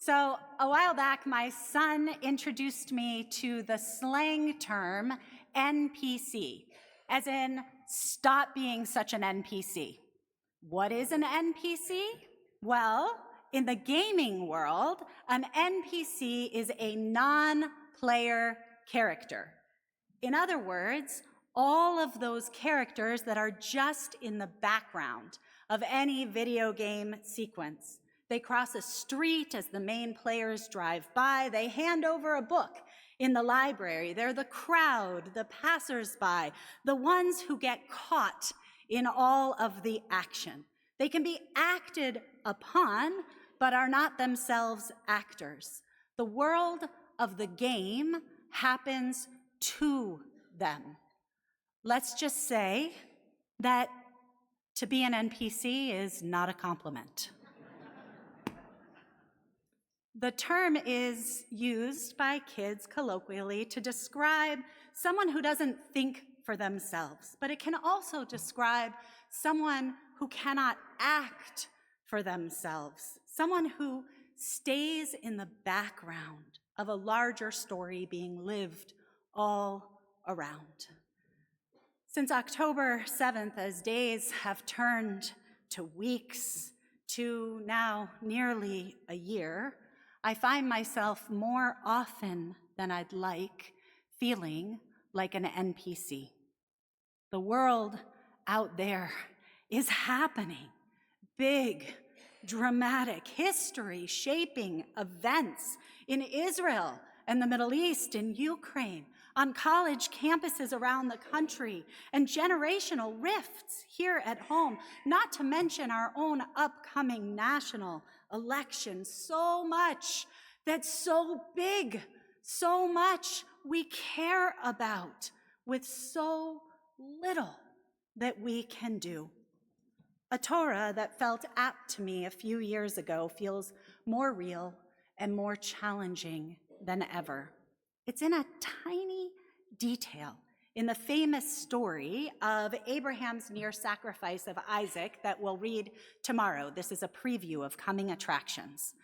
So a while back, my son introduced me to the slang term NPC, as in stop being such an NPC. What is an NPC? Well, in the gaming world, an NPC is a non-player character. In other words, all of those characters that are just in the background of any video game sequence. They cross a street as the main players drive by. They hand over a book in the library. They're the crowd, the passersby, the ones who get caught in all of the action. They can be acted upon, but are not themselves actors. The world of the game happens to them. Let's just say that to be an NPC is not a compliment. The term is used by kids colloquially to describe someone who doesn't think for themselves, but it can also describe someone who cannot act for themselves, someone who stays in the background of a larger story being lived all around. Since October 7th, as days have turned to weeks, to now nearly a year, I find myself more often than I'd like feeling like an NPC. The world out there is happening. Big, dramatic history shaping events in Israel and the Middle East, in Ukraine, on college campuses around the country, and generational rifts here at home, not to mention our own upcoming national election. So much that's so big, so much we care about, with so little that we can do. A Torah that felt apt to me a few years ago feels more real and more challenging than ever. It's in a tiny detail in the famous story of Abraham's near sacrifice of Isaac that we'll read tomorrow. This is a preview of coming attractions.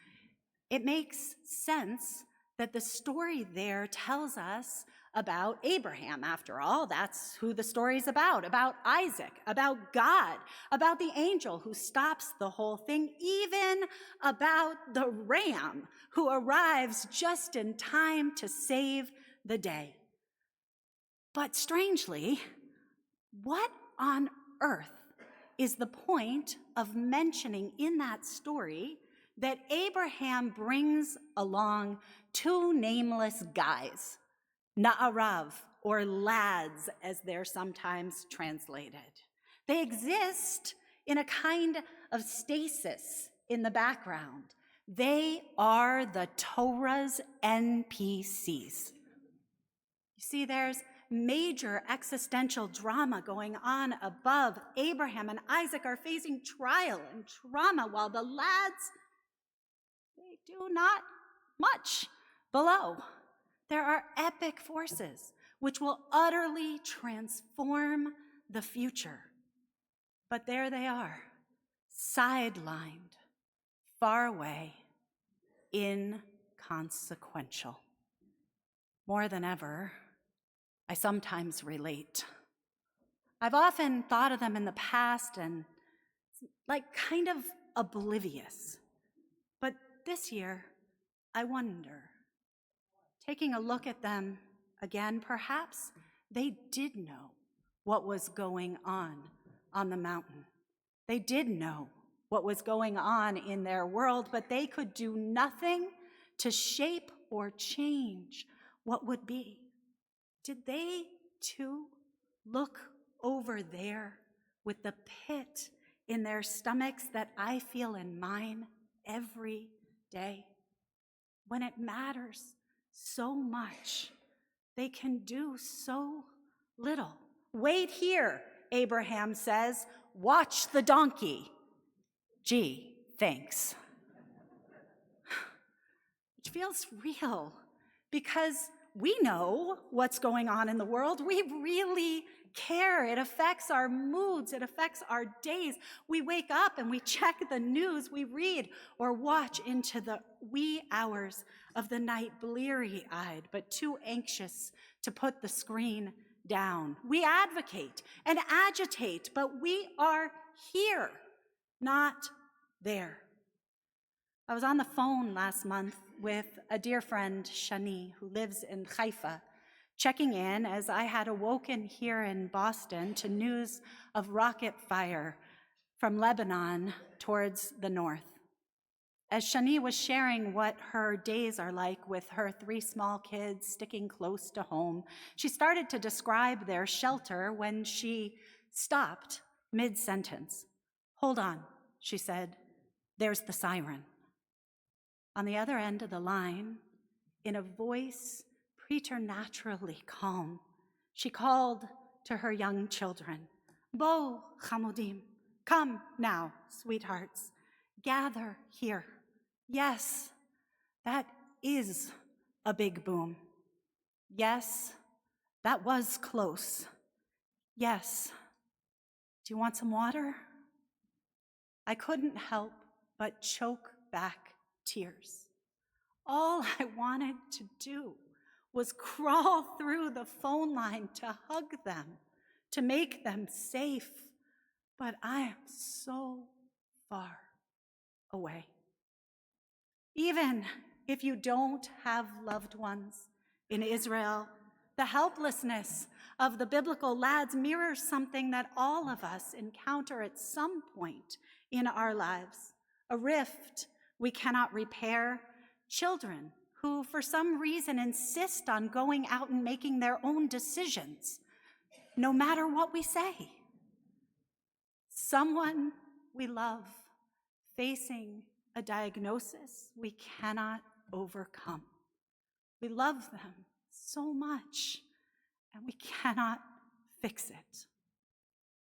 It makes sense that the story there tells us about Abraham. After all, that's who the story's about Isaac, about God, about the angel who stops the whole thing, even about the ram who arrives just in time to save the day. But strangely, what on earth is the point of mentioning in that story that Abraham brings along two nameless guys, Na'arav, or lads, as they're sometimes translated? They exist in a kind of stasis in the background. They are the Torah's NPCs. You see, there's major existential drama going on above. Abraham and Isaac are facing trial and trauma, while the lads, they do not much below. There are epic forces which will utterly transform the future. But there they are, sidelined, far away, inconsequential. More than ever, I sometimes relate. I've often thought of them in the past and like kind of oblivious. But this year, I wonder, taking a look at them again, perhaps they did know what was going on the mountain. They did know what was going on in their world, but they could do nothing to shape or change what would be. Did they, too, look over there with the pit in their stomachs that I feel in mine every day? When it matters so much, they can do so little. Wait here, Abraham says. Watch the donkey. Gee, thanks. Which feels real, because we know what's going on in the world. We really care. It affects our moods. It affects our days. We wake up and we check the news. We read or watch into the wee hours of the night, bleary-eyed, but too anxious to put the screen down. We advocate and agitate, but we are here, not there. I was on the phone last month with a dear friend, Shani, who lives in Haifa, checking in as I had awoken here in Boston to news of rocket fire from Lebanon towards the north. As Shani was sharing what her days are like with her 3 small kids sticking close to home, she started to describe their shelter when she stopped mid-sentence. "Hold on," she said, "there's the siren." On the other end of the line, in a voice preternaturally calm, she called to her young children, "Bo, chamudim, come now, sweethearts, gather here. Yes, that is a big boom. Yes, that was close. Yes, do you want some water?" I couldn't help but choke back tears. All I wanted to do was crawl through the phone line to hug them, to make them safe, but I am so far away. Even if you don't have loved ones in Israel, the helplessness of the biblical lads mirrors something that all of us encounter at some point in our lives, a rift we cannot repair, children who for some reason insist on going out and making their own decisions, no matter what we say. Someone we love facing a diagnosis we cannot overcome. We love them so much, and we cannot fix it.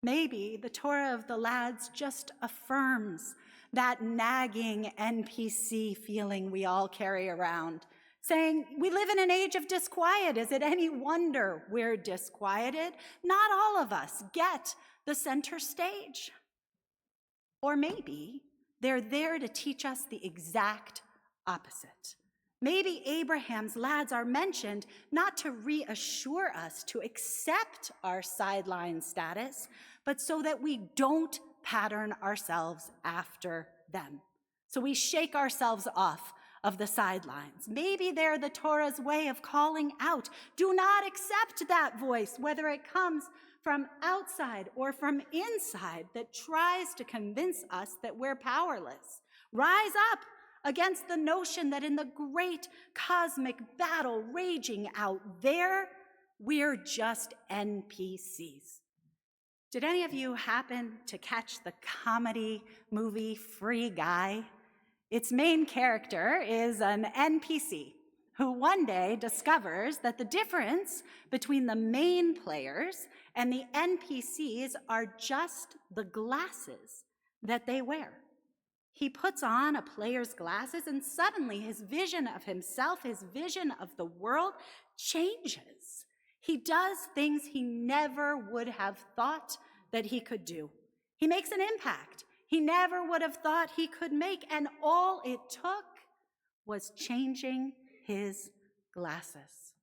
Maybe the Torah of the lads just affirms that nagging NPC feeling we all carry around, saying, we live in an age of disquiet. Is it any wonder we're disquieted? Not all of us get the center stage. Or maybe they're there to teach us the exact opposite. Maybe Abraham's lads are mentioned not to reassure us to accept our sideline status, but so that we don't pattern ourselves after them. So we shake ourselves off of the sidelines. Maybe they're the Torah's way of calling out. Do not accept that voice, whether it comes from outside or from inside, that tries to convince us that we're powerless. Rise up against the notion that in the great cosmic battle raging out there, we're just NPCs. Did any of you happen to catch the comedy movie Free Guy? Its main character is an NPC who one day discovers that the difference between the main players and the NPCs are just the glasses that they wear. He puts on a player's glasses, and suddenly his vision of himself, his vision of the world changes. He does things he never would have thought that he could do. He makes an impact he never would have thought he could make, and all it took was changing his glasses.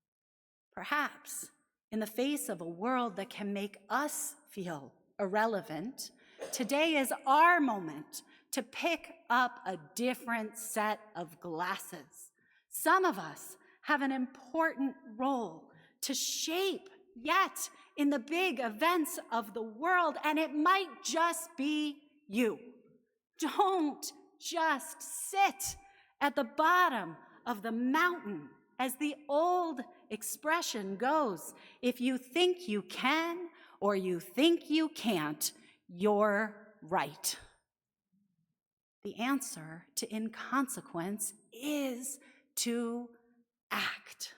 Perhaps in the face of a world that can make us feel irrelevant, today is our moment to pick up a different set of glasses. Some of us have an important role to shape yet in the big events of the world, and it might just be you. Don't just sit at the bottom of the mountain. As the old expression goes, if you think you can or you think you can't, you're right. The answer to inconsequence is to act.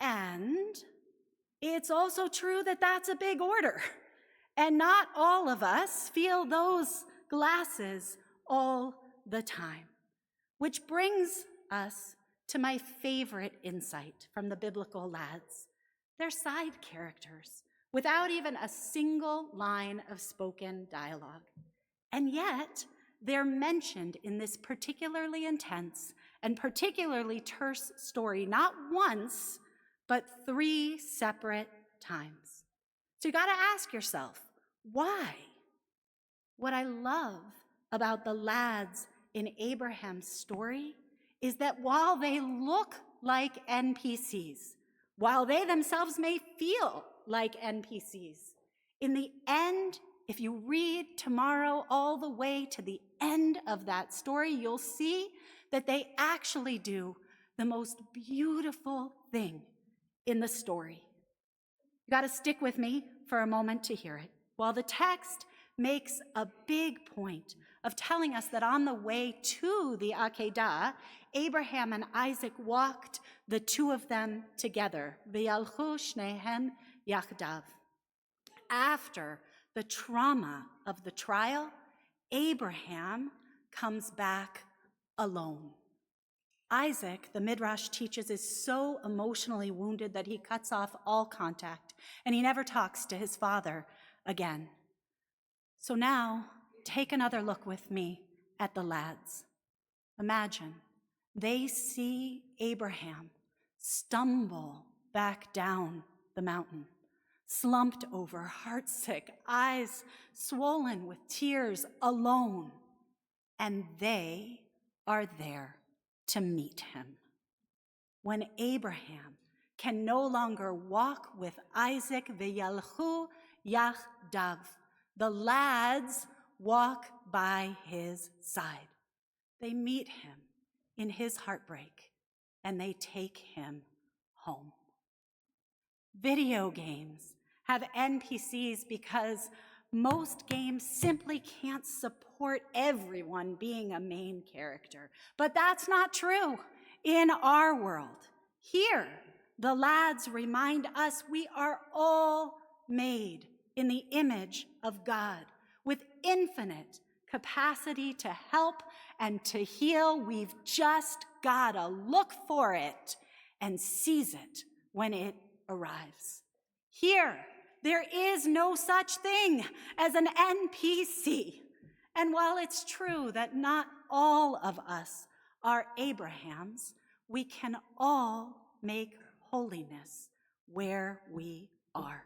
And it's also true that that's a big order. And not all of us feel those glasses all the time. Which brings us to my favorite insight from the biblical lads. They're side characters without even a single line of spoken dialogue. And yet, they're mentioned in this particularly intense and particularly terse story not once, but 3 separate times. So you got to ask yourself, why? What I love about the lads in Abraham's story is that while they look like NPCs, while they themselves may feel like NPCs, in the end, if you read tomorrow all the way to the end of that story, you'll see that they actually do the most beautiful thing in the story. You got to stick with me for a moment to hear it. While the text makes a big point of telling us that on the way to the Akedah, Abraham and Isaac walked, the 2 of them together. V'yalchu shnehem yachdav. After the trauma of the trial, Abraham comes back alone. Isaac, the Midrash teaches, is so emotionally wounded that he cuts off all contact, and he never talks to his father again. So now, take another look with me at the lads. Imagine they see Abraham stumble back down the mountain, slumped over, heartsick, eyes swollen with tears, alone, and they are there to meet him. When Abraham can no longer walk with Isaac, v'yalchu yachdav, the lads walk by his side. They meet him in his heartbreak, and they take him home. Video games have NPCs because most games simply can't support everyone being a main character. But that's not true in our world. Here, the lads remind us we are all made in the image of God with infinite capacity to help and to heal. We've just got to look for it and seize it when it arrives. Here, there is no such thing as an NPC. And while it's true that not all of us are Abrahams, we can all make holiness where we are.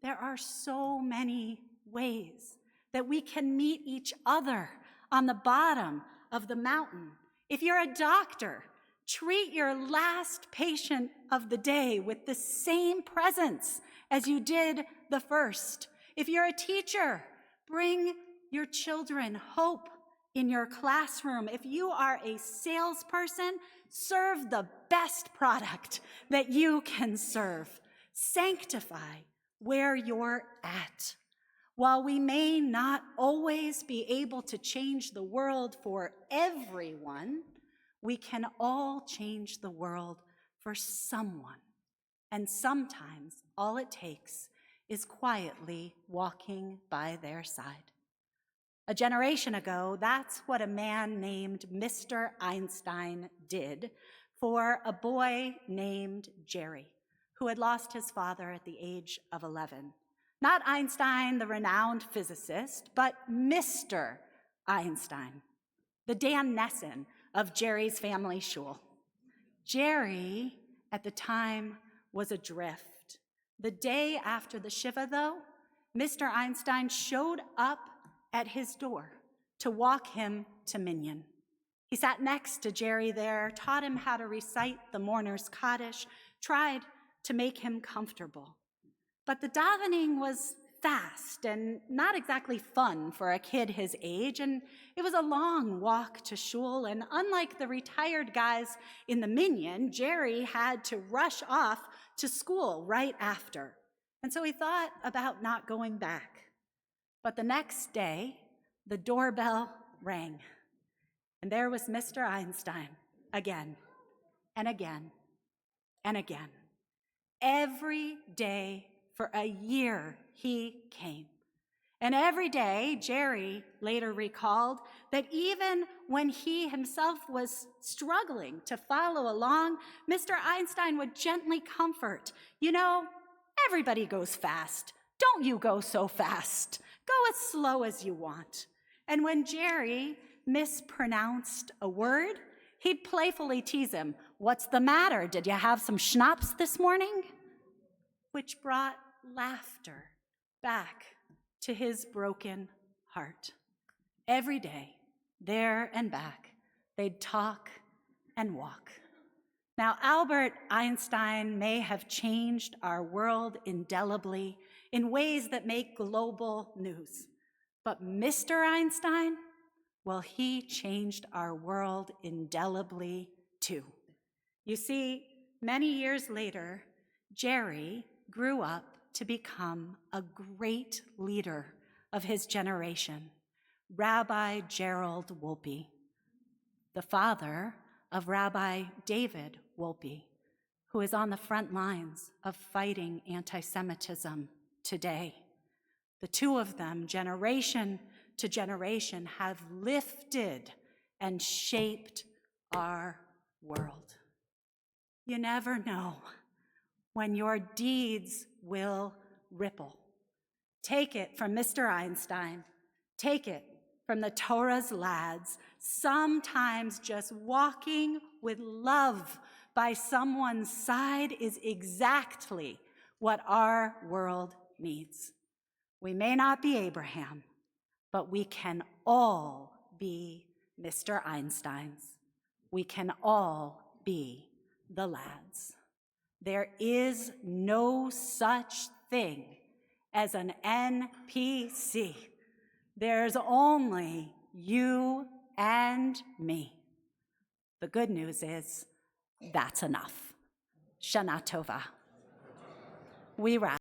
There are so many ways that we can meet each other on the bottom of the mountain. If you're a doctor, treat your last patient of the day with the same presence as you did the first. If you're a teacher, bring your children hope in your classroom. If you are a salesperson, serve the best product that you can serve. Sanctify where you're at. While we may not always be able to change the world for everyone, we can all change the world for someone. And sometimes all it takes is quietly walking by their side. A generation ago, that's what a man named Mr. Einstein did for a boy named Jerry, who had lost his father at the age of 11. Not Einstein, the renowned physicist, but Mr. Einstein, the Dan Nesson of Jerry's family shul. Jerry, at the time, was adrift. The day after the Shiva, though, Mr. Einstein showed up at his door to walk him to Minyan. He sat next to Jerry there, taught him how to recite the mourner's Kaddish, tried to make him comfortable. But the davening was fast and not exactly fun for a kid his age, and it was a long walk to shul, and unlike the retired guys in the minyan, Jerry had to rush off to school right after. And so he thought about not going back. But the next day, the doorbell rang, and there was Mr. Einstein again and again and again. Every day for a year he came. And every day, Jerry later recalled that even when he himself was struggling to follow along, Mr. Einstein would gently comfort, you know, everybody goes fast. Don't you go so fast. Go as slow as you want. And when Jerry mispronounced a word, he'd playfully tease him, "What's the matter? Did you have some schnapps this morning?" Which brought laughter back to his broken heart. Every day, there and back, they'd talk and walk. Now, Albert Einstein may have changed our world indelibly in ways that make global news. But Mr. Einstein, well, he changed our world indelibly too. You see, many years later, Jerry grew up to become a great leader of his generation, Rabbi Gerald Wolpe, the father of Rabbi David Wolpe, who is on the front lines of fighting anti-Semitism today. The two of them, generation to generation, have lifted and shaped our world. You never know when your deeds will ripple. Take it from Mr. Einstein. Take it from the Torah's lads. Sometimes just walking with love by someone's side is exactly what our world needs. We may not be Abraham, but we can all be Mr. Einsteins. We can all be the lads. There is no such thing as an NPC. There's only you and me. The good news is that's enough. Shana Tova. We wrap.